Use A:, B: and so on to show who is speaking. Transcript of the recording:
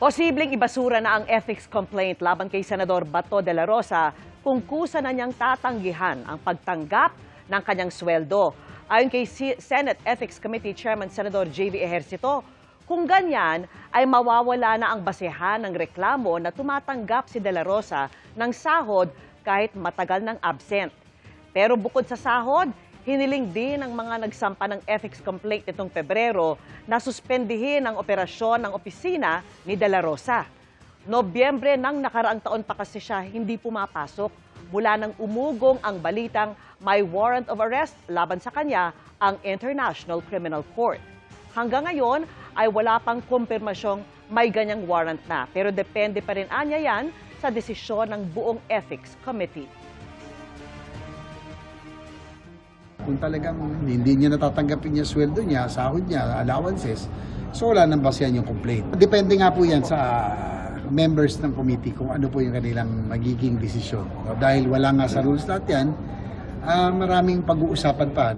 A: Posibleng ibasura na ang ethics complaint laban kay Senador Bato de la Rosa kung kusa na niyang tatanggihan ang pagtanggap ng kanyang sweldo. Ayon kay Senate Ethics Committee Chairman Senador J.V. Ejercito, kung ganyan ay mawawala na ang basehan ng reklamo na tumatanggap si de la Rosa ng sahod kahit matagal nang absent. Pero bukod sa sahod, hiniling din ng mga nagsampa ng ethics complaint nitong Pebrero na suspendihin ang operasyon ng opisina ni de la Rosa. Nobyembre ng nakaraang taon pa kasi siya hindi pumapasok mula nang umugong ang balitang may warrant of arrest laban sa kanya ang International Criminal Court. Hanggang ngayon ay wala pang kumpirmasyong may ganyang warrant na, pero depende pa rin anya yan sa desisyon ng buong Ethics Committee.
B: Kung talagang hindi niya natatanggapin yung sweldo niya, sahod niya, allowances, so wala nang basehan yung complaint. Depende nga po yan sa members ng committee kung ano po yung kanilang magiging desisyon. Dahil wala nga sa rules lahat yan, maraming pag-uusapan pa.